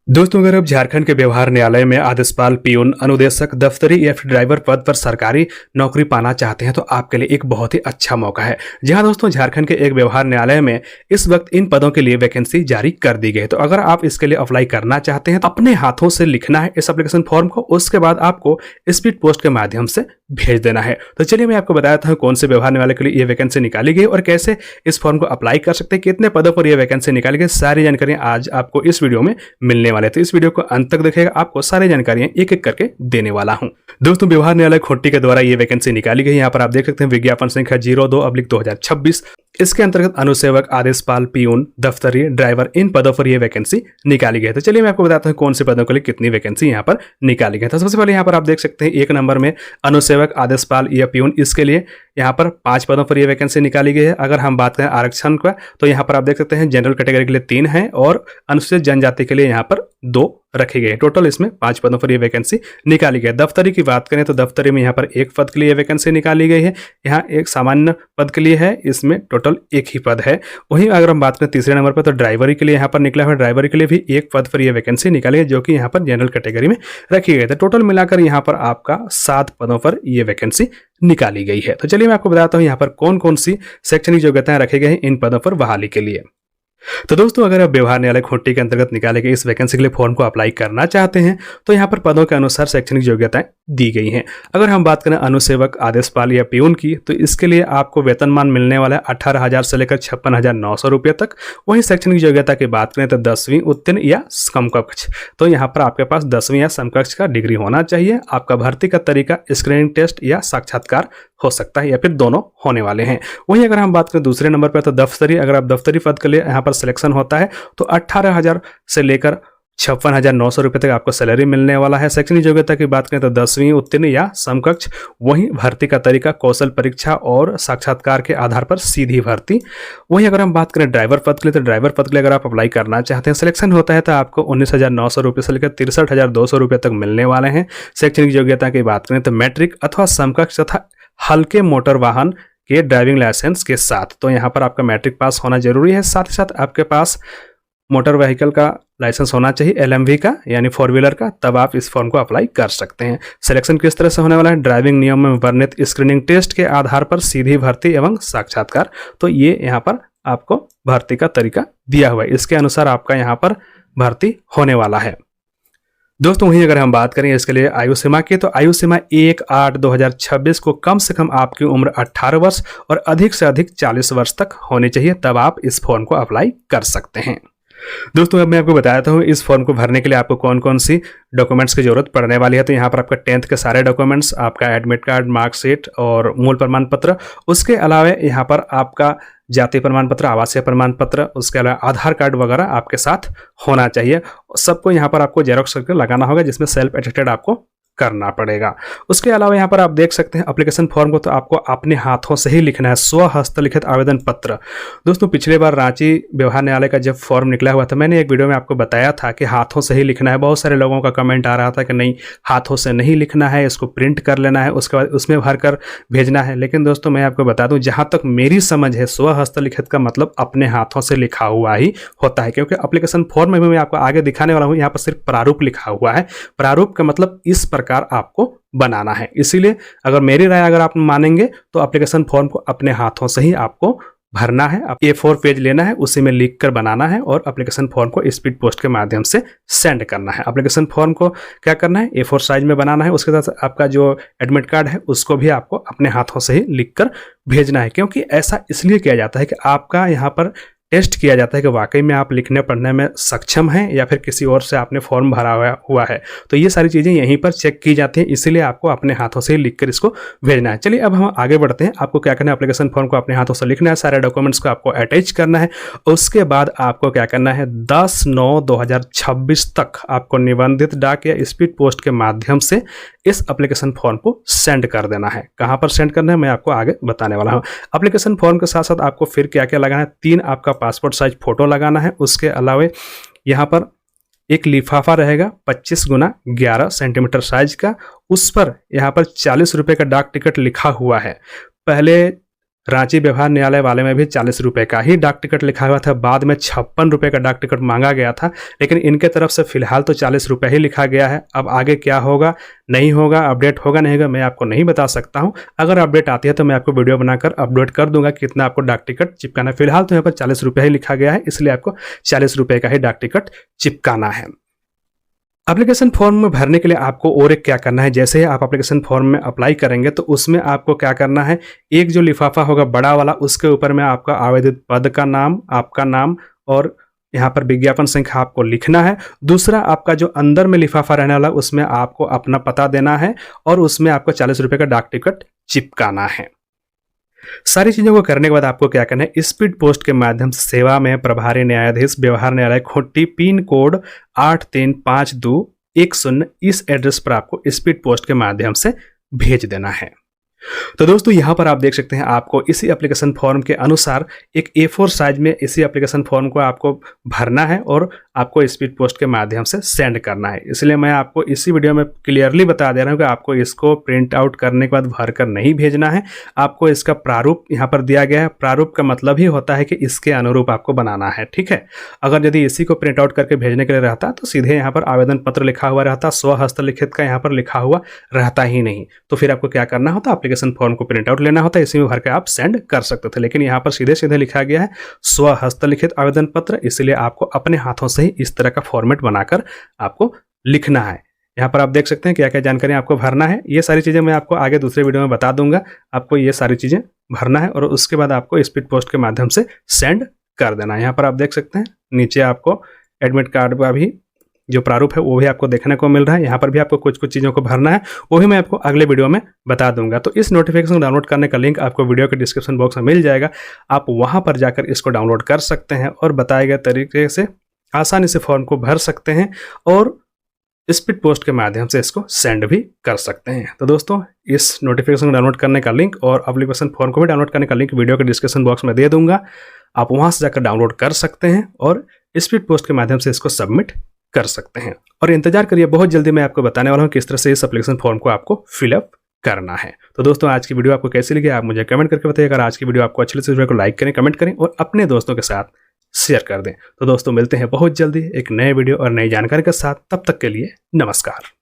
दोस्तों, अगर आप झारखंड के व्यवहार न्यायालय में आदेशपाल, पियून, अनुदेशक, दफ्तरी या फिर ड्राइवर पद पर सरकारी नौकरी पाना चाहते हैं तो आपके लिए एक बहुत ही अच्छा मौका है। जहां दोस्तों झारखंड के एक व्यवहार न्यायालय में इस वक्त इन पदों के लिए वैकेंसी जारी कर दी गई है। तो अगर आप इसके लिए अप्लाई करना चाहते हैं तो अपने हाथों से लिखना है इस एप्लीकेशन फॉर्म को, उसके बाद आपको स्पीड पोस्ट के माध्यम से भेज देना है। तो चलिए मैं आपको बताता हूँ कौन से व्यवहार न्यायालय के लिए ये वैकेंसी निकाली गई और कैसे इस फॉर्म को अप्लाई कर सकते हैं, कितने पदों पर यह वैकेंसी निकाली गई, सारी जानकारी आज आपको इस वीडियो में मिलने वाले। तो इस वीडियो को अंत तक देखिएगा, आपको सारी जानकारियां एक एक करके देने वाला हूं। दोस्तों, व्यवहार न्यायालय खोटी के द्वारा ये वैकेंसी निकाली गई। यहाँ पर आप देख सकते हैं विज्ञापन संख्या 02/2026। इसके अंतर्गत अनुसेवक, आदेशपाल, पियून, दफ्तरी, ड्राइवर इन पदों पर यह वैकेंसी निकाली गई है। तो चलिए मैं आपको बताता हूँ कौन से पदों के लिए कितनी वैकेंसी यहाँ पर निकाली गई है। तो सबसे पहले यहाँ पर आप देख सकते हैं 1 नंबर में अनुसेवक, आदेशपाल या पियून, इसके लिए यहाँ पर 5 पदों पर यह वैकेंसी निकाली गई है। अगर हम बात करें आरक्षण का तो यहाँ पर आप देख सकते हैं जनरल कैटेगरी के लिए 3 है और अनुसूचित जनजाति के लिए यहाँ पर 2 रखे गए। टोटल इसमें 5 पदों पर यह वैकेंसी निकाली गई है। दफ्तरी की बात करें तो दफ्तरी में यहाँ पर 1 पद के लिए वैकेंसी निकाली गई है। यहाँ एक सामान्य पद के लिए है, इसमें टोटल 1 ही पद है। वहीं अगर हम बात करें तीसरे नंबर पर तो ड्राइवरी के लिए यहाँ पर निकला हुआ, ड्राइवरी के लिए भी 1 पद पर यह वैकेंसी निकाली है जो कि यहाँ पर जनरल कैटेगरी में रखी गई है। टोटल मिलाकर यहाँ पर आपका 7 पदों पर यह वैकेंसी निकाली गई है। तो चलिए मैं आपको बताता हूँ यहाँ पर कौन कौन सी शैक्षणिक योग्यताएं रखी गई हैं इन पदों पर बहाली के लिए। तो दोस्तों, अगर आप व्यवहार न्यायालय खोटी के अंतर्गत निकाले गए इस वैकेंसी के लिए फॉर्म को अप्लाई करना चाहते हैं तो यहाँ पर पदों के अनुसार शैक्षणिक योग्यताएं दी गई हैं। अगर हम बात करें अनुसेवक, आदेशपाल या पियून की तो इसके लिए आपको वेतनमान मिलने वाला है 18,000 से लेकर 56,900 रुपये तक। वहीं शैक्षणिक योग्यता की बात करें तो 10वीं उत्तीर्ण या समकक्ष, तो यहाँ पर आपके पास 10वीं या समकक्ष का डिग्री होना चाहिए। आपका भर्ती का तरीका स्क्रीनिंग टेस्ट या साक्षात्कार हो सकता है या फिर दोनों होने वाले हैं। वहीं अगर हम बात करें दूसरे नंबर पर तो दफ्तरी, अगर आप दफ्तरी पद के लिए यहाँ पर सिलेक्शन होता है तो 18,000 से लेकर 56,900 रुपये तक आपको सैलरी मिलने वाला है। शैक्षणिक योग्यता की बात करें तो 10वीं उत्तीर्ण या समकक्ष। वहीं भर्ती का तरीका कौशल परीक्षा और साक्षात्कार के आधार पर सीधी भर्ती। वहीं अगर हम बात करें ड्राइवर पद के लिए तो ड्राइवर पद के लिए अगर आप अप्लाई करना चाहते हैं, सिलेक्शन होता है तो आपको 19,900 रुपये से लेकर 63,200 रुपये तक मिलने वाले हैं। शैक्षणिक योग्यता की बात करें तो मैट्रिक अथवा समकक्ष तथा हल्के मोटर वाहन के ड्राइविंग लाइसेंस के साथ, तो यहाँ पर आपका मैट्रिक पास होना जरूरी है। साथ ही साथ आपके पास मोटर व्हीकल का लाइसेंस होना चाहिए, LMV का यानी 4 व्हीलर का, तब आप इस फॉर्म को अप्लाई कर सकते हैं। सिलेक्शन किस तरह से होने वाला है, ड्राइविंग नियम में वर्णित स्क्रीनिंग टेस्ट के आधार पर सीधी भर्ती एवं साक्षात्कार। तो ये यहाँ पर आपको भर्ती का तरीका दिया हुआ है, इसके अनुसार आपका यहाँ पर भर्ती होने वाला है। दोस्तों, वहीं अगर हम बात करें इसके लिए आयु सीमा की तो आयु सीमा 1/8/2026 को कम से कम आपकी उम्र 18 वर्ष और अधिक से अधिक 40 वर्ष तक होनी चाहिए, तब आप इस फॉर्म को अप्लाई कर सकते हैं। दोस्तों, अब मैं आपको बताता हूँ इस फॉर्म को भरने के लिए आपको कौन कौन सी डॉक्यूमेंट्स की जरूरत पड़ने वाली है। तो यहाँ पर आपका 10th के सारे डॉक्यूमेंट्स, आपका एडमिट कार्ड, मार्कशीट और मूल प्रमाण पत्र, उसके अलावा यहाँ पर आपका जाति प्रमाण पत्र, आवासीय प्रमाण पत्र, उसके अलावा आधार कार्ड वगैरह आपके साथ होना चाहिए। सबको यहाँ पर आपको जेरॉक्स करके लगाना होगा, जिसमें सेल्फ अटेस्टेड आपको करना पड़ेगा। उसके अलावा यहाँ पर आप देख सकते हैं एप्लीकेशन फॉर्म को तो आपको अपने हाथों से ही लिखना है, स्व हस्तलिखित आवेदन पत्र। दोस्तों, पिछले बार रांची व्यवहार न्यायालय का जब फॉर्म निकला हुआ था, मैंने एक वीडियो में आपको बताया था कि हाथों से ही लिखना है। बहुत सारे लोगों का कमेंट आ रहा था कि नहीं, हाथों से नहीं लिखना है, इसको प्रिंट कर लेना है, उसके बाद उसमें भर कर भेजना है। लेकिन दोस्तों, मैं आपको बता दूं, जहां तक मेरी समझ है, स्व हस्तलिखित का मतलब अपने हाथों से लिखा हुआ ही होता है, क्योंकि एप्लीकेशन फॉर्म में भी मैं आपको आगे दिखाने वाला हूँ। यहाँ पर सिर्फ प्रारूप लिखा हुआ है। प्रारूप का मतलब इस प्रकार आपको बनाना है। इसीलिए अगर मेरी राय अगर आप मानेंगे तो एप्लीकेशन फॉर्म को अपने हाथों से ही आपको भरना है। A4 पेज लेना है, उसी में लिख कर बनाना है और एप्लीकेशन फॉर्म को स्पीड पोस्ट के माध्यम से सेंड करना है। एप्लीकेशन फॉर्म को क्या करना है, A4 साइज में बनाना है। उसके साथ आपका जो एडमिट कार्ड है उसको भी आपको अपने हाथों से ही लिख कर भेजना है, क्योंकि ऐसा इसलिए किया जाता है कि आपका यहाँ पर टेस्ट किया जाता है कि वाकई में आप लिखने पढ़ने में सक्षम हैं या फिर किसी और से आपने फॉर्म भरा हुआ है। तो ये सारी चीज़ें यहीं पर चेक की जाती हैं, इसीलिए आपको अपने हाथों से लिखकर इसको भेजना है। चलिए अब हम आगे बढ़ते हैं। आपको क्या करना है, एप्लीकेशन फॉर्म को अपने हाथों से लिखना है, सारे डॉक्यूमेंट्स को आपको अटैच करना है। उसके बाद आपको क्या करना है, 10/9/2026 तक आपको निबंधित डाक या स्पीड पोस्ट के माध्यम से इस एप्लीकेशन फॉर्म को सेंड कर देना है। कहाँ पर सेंड करना है मैं आपको आगे बताने वाला हूँ। एप्लीकेशन फॉर्म के साथ साथ आपको फिर क्या क्या लगाना है, 3 आपका पासपोर्ट साइज फोटो लगाना है। उसके अलावा यहाँ पर एक लिफाफा रहेगा 25x11 सेंटीमीटर साइज का, उस पर यहाँ पर 40 रुपये का डाक टिकट लिखा हुआ है। पहले रांची व्यवहार न्यायालय वाले में भी 40 रुपये का ही डाक टिकट लिखा हुआ था, बाद में 56 रुपये का डाक टिकट मांगा गया था, लेकिन इनके तरफ से फिलहाल तो 40 रुपये ही लिखा गया है। अब आगे क्या होगा नहीं होगा, अपडेट होगा नहीं होगा, मैं आपको नहीं बता सकता हूं। अगर अपडेट आती है तो मैं आपको वीडियो बनाकर अपडेट कर दूंगा कितना आपको डाक टिकट चिपकाना है। फिलहाल तो यहाँ पर 40 रुपये ही लिखा गया है, इसलिए आपको 40 रुपये का ही डाक टिकट चिपकाना है। एप्लीकेशन फॉर्म में भरने के लिए आपको और एक क्या करना है, जैसे ही आप एप्लीकेशन फॉर्म में अप्लाई करेंगे तो उसमें आपको क्या करना है, एक जो लिफाफा होगा बड़ा वाला, उसके ऊपर में आपका आवेदित पद का नाम, आपका नाम और यहाँ पर विज्ञापन संख्या आपको लिखना है। दूसरा, आपका जो अंदर में लिफाफा रहने वाला उसमें आपको अपना पता देना है और उसमें आपको 40 रुपये का डाक टिकट चिपकाना है। सारी चीजों को करने के बाद आपको क्या करना है, स्पीड पोस्ट के माध्यम से सेवा में प्रभारी न्यायाधीश व्यवहार न्यायालय खूंटी, पिन कोड 835210, इस एड्रेस पर आपको स्पीड पोस्ट के माध्यम से भेज देना है। तो दोस्तों यहाँ पर आप देख सकते हैं, आपको इसी एप्लीकेशन फॉर्म के अनुसार एक A4 साइज में इसी एप्लीकेशन फॉर्म को आपको भरना है और आपको स्पीड पोस्ट के माध्यम से सेंड करना है। इसलिए मैं आपको इसी वीडियो में क्लियरली बता दे रहा हूँ कि आपको इसको प्रिंट आउट करने के बाद भरकर नहीं भेजना है, आपको इसका प्रारूप यहाँ पर दिया गया है। प्रारूप का मतलब ही होता है कि इसके अनुरूप आपको बनाना है, ठीक है। अगर यदि इसी को प्रिंट आउट करके भेजने के लिए रहता तो सीधे यहाँ पर आवेदन पत्र लिखा हुआ रहता, स्वहस्तलिखित का यहाँ पर लिखा हुआ रहता ही नहीं। तो फिर आपको क्या करना होता, एप्लीकेशन फॉर्म को प्रिंट आउट लेना होता है, इसी में भर के आप सेंड कर सकते थे। लेकिन यहाँ पर सीधे सीधे लिखा गया है स्वहस्तलिखित आवेदन पत्र, इसलिए आपको अपने हाथों से ही इस तरह का फॉर्मेट बनाकर आपको लिखना है। यहाँ पर आप देख सकते हैं क्या क्या जानकारी आपको भरना है। ये सारी चीज़ें मैं आपको आगे दूसरे वीडियो में बता दूंगा। आपको ये सारी चीज़ें भरना है और उसके बाद आपको स्पीड पोस्ट के माध्यम से सेंड कर देना है। यहाँ पर आप देख सकते हैं नीचे आपको एडमिट कार्ड का भी जो प्रारूप है वो भी आपको देखने को मिल रहा है। यहाँ पर भी आपको कुछ कुछ चीज़ों को भरना है, वो भी मैं आपको अगले वीडियो में बता दूंगा। तो इस नोटिफिकेशन डाउनलोड करने का लिंक आपको वीडियो के डिस्क्रिप्शन बॉक्स में मिल जाएगा, आप वहाँ पर जाकर इसको डाउनलोड कर सकते हैं और बताए गए तरीके से आसानी से फॉर्म को भर सकते हैं और स्पीड पोस्ट के माध्यम से इसको सेंड भी कर सकते हैं। तो दोस्तों इस नोटिफिकेशन को डाउनलोड करने का लिंक और एप्लीकेशन फॉर्म को भी डाउनलोड करने का लिंक वीडियो के डिस्क्रिप्शन बॉक्स में दे दूंगा, आप वहाँ से जाकर डाउनलोड कर सकते हैं और स्पीड पोस्ट के माध्यम से इसको सबमिट कर सकते हैं। और इंतजार करिए, बहुत जल्दी मैं आपको बताने वाला हूँ किस तरह से इस एप्लीकेशन फॉर्म को आपको फिलअप करना है। तो दोस्तों आज की वीडियो आपको कैसी लगी आप मुझे कमेंट करके बताइए। अगर आज की वीडियो आपको अच्छी लगी तो वीडियो को लाइक करें, कमेंट करें और अपने दोस्तों के साथ शेयर कर दें। तो दोस्तों मिलते हैं बहुत जल्दी एक नए वीडियो और नई जानकारी के साथ, तब तक के लिए नमस्कार।